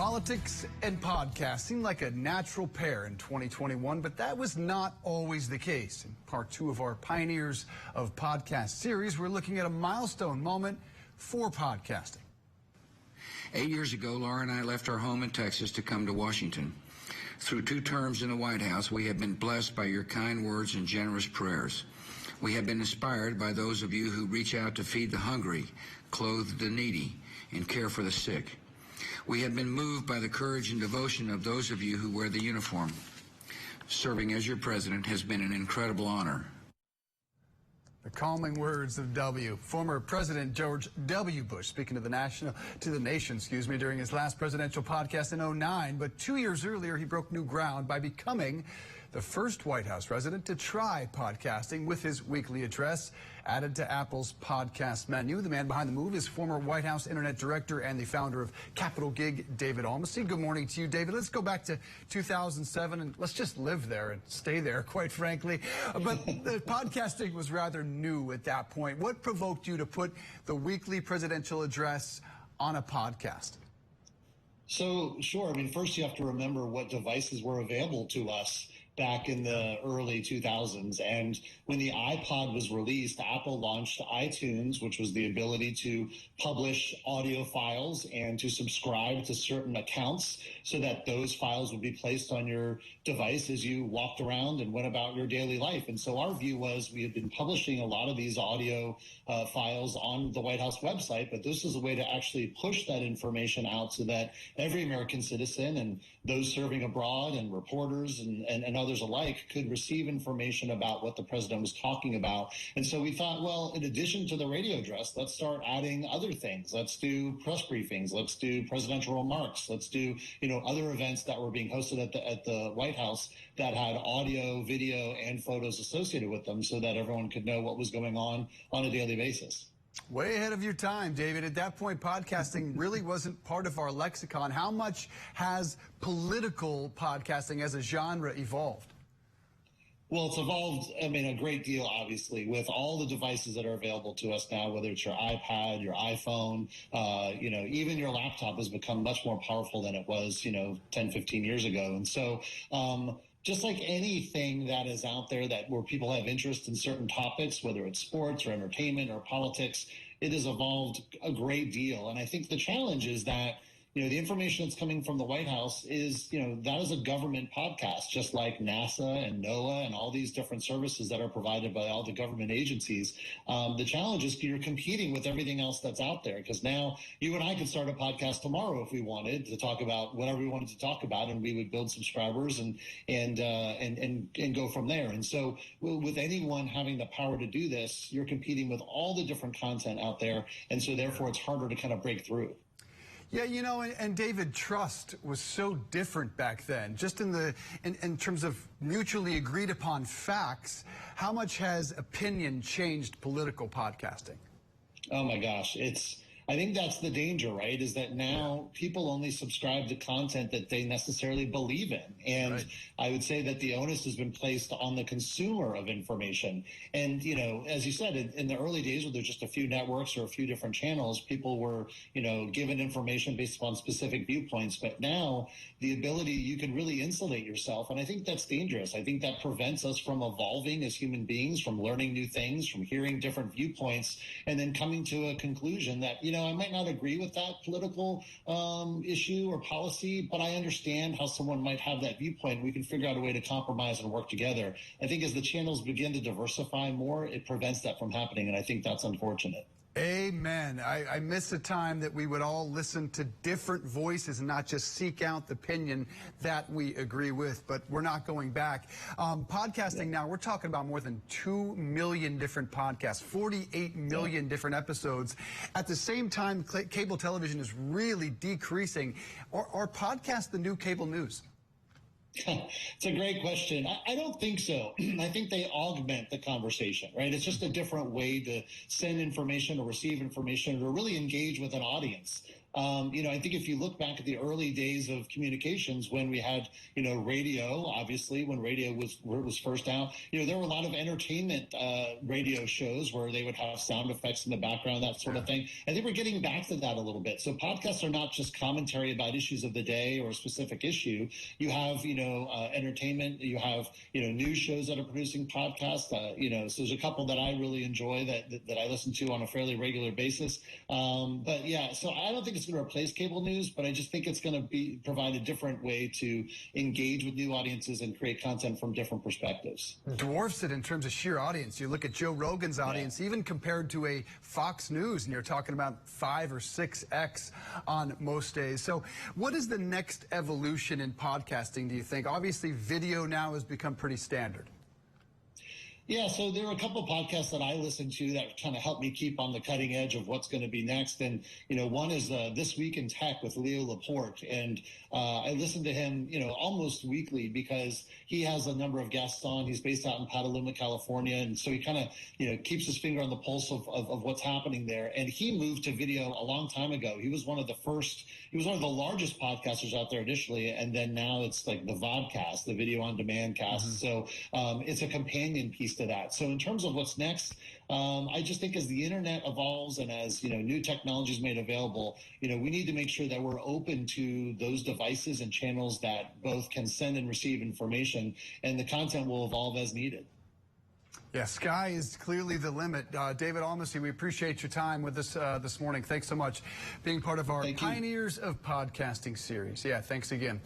Politics and podcasts seem like a natural pair in 2021, but that was not always the case. In part two of our Pioneers of Podcast series, we're looking at a milestone moment for podcasting. 8 years ago, Laura and I left our home in Texas to come to Washington. Through 2 terms in the White House, we have been blessed by your kind words and generous prayers. We have been inspired by those of you who reach out to feed the hungry, clothe the needy, and care for the sick. We have been moved by the courage and devotion of those of you who wear the uniform. Serving as your president has been an incredible honor. The calming words of former President George W. Bush speaking to the nation, during his last presidential podcast in 2009. But 2 years earlier, he broke new ground by becoming the first White House resident to try podcasting with his weekly address added to Apple's podcast menu. The man behind the move is former White House Internet Director and the founder of Capitol Gig, David Almstead. Good morning to you, David. Let's go back to 2007 and let's just live there and stay there, quite frankly. But the podcasting was rather new at that point. What provoked you to put the weekly presidential address on a podcast? So, sure. I mean, first you have to remember what devices were available to us back in the early 2000s. And when the iPod was released, Apple launched iTunes, which was the ability to publish audio files and to subscribe to certain accounts so that those files would be placed on your device as you walked around and went about your daily life. And so our view was we had been publishing a lot of these audio files on the White House website, but this is a way to actually push that information out so that every American citizen and those serving abroad and reporters and others alike could receive information about what the president was talking about. And so we thought, well, in addition to the radio address, let's start adding other things. Let's do press briefings. Let's do presidential remarks. Let's do, other events that were being hosted at the White House that had audio, video, and photos associated with them so that everyone could know what was going on a daily basis. Way ahead of your time, David. At that point, podcasting really wasn't part of our lexicon. How much has political podcasting as a genre evolved? Well, it's evolved, a great deal, obviously, with all the devices that are available to us now, whether it's your iPad, your iPhone, even your laptop has become much more powerful than it was, 10, 15 years ago. And so, just like anything that is out there where people have interest in certain topics, whether it's sports or entertainment or politics, it has evolved a great deal. And I think the challenge is that, the information that's coming from the White House is, that is a government podcast, just like NASA and NOAA and all these different services that are provided by all the government agencies. The challenge is you're competing with everything else that's out there, because now you and I could start a podcast tomorrow if we wanted to talk about whatever we wanted to talk about, and we would build subscribers and go from there. And so with anyone having the power to do this, you're competing with all the different content out there. And so therefore it's harder to kind of break through. Yeah, and David, trust was so different back then. Just in terms of mutually agreed upon facts, how much has opinion changed political podcasting? Oh my gosh, I think that's the danger, right? Is that now people only subscribe to content that they necessarily believe in. And right. I would say that the onus has been placed on the consumer of information. And, as you said, in the early days where there's just a few networks or a few different channels, people were, given information based upon specific viewpoints. But now the ability, you can really insulate yourself. And I think that's dangerous. I think that prevents us from evolving as human beings, from learning new things, from hearing different viewpoints, and then coming to a conclusion that, I might not agree with that political issue or policy, but I understand how someone might have that viewpoint. We can figure out a way to compromise and work together. I think as the channels begin to diversify more, it prevents that from happening, and I think that's unfortunate. Amen. I miss the time that we would all listen to different voices and not just seek out the opinion that we agree with, but we're not going back. Podcasting now, we're talking about more than 2 million different podcasts, 48 million different episodes. At the same time, cable television is really decreasing. Are podcasts the new cable news? It's a great question. I don't think so. I think they augment the conversation, right? It's just a different way to send information or receive information or really engage with an audience. I think if you look back at the early days of communications when we had, radio, obviously when radio was first out, there were a lot of entertainment radio shows where they would have sound effects in the background, that sort of thing. I think we're getting back to that a little bit. So podcasts are not just commentary about issues of the day or a specific issue. You have, entertainment. You have, news shows that are producing podcasts. So there's a couple that I really enjoy that I listen to on a fairly regular basis. But yeah, so I don't think it's going to replace cable news, but I just think it's going to provide a different way to engage with new audiences and create content from different perspectives. Dwarfs it in terms of sheer audience. You look at Joe Rogan's audience, even compared to a Fox News, and you're talking about 5 or 6x on most days. So what is the next evolution in podcasting, do you think? Obviously, video now has become pretty standard. Yeah, so there are a couple of podcasts that I listen to that kind of help me keep on the cutting edge of what's going to be next. And, one is This Week in Tech with Leo Laporte. And I listen to him, almost weekly because he has a number of guests on. He's based out in Petaluma, California. And so he kind of, keeps his finger on the pulse of what's happening there. And he moved to video a long time ago. He was one of the largest podcasters out there initially. And then now it's like the vodcast, the video on demand cast. So it's a companion piece to that. So in terms of what's next, I just think as the internet evolves and as new technology is made available, we need to make sure that we're open to those devices and channels that both can send and receive information, and the content will evolve as needed. Yeah, sky is clearly the limit. David Almasi, we appreciate your time with us this morning. Thanks so much being part of our Pioneers of Podcasting series. Yeah, thanks again.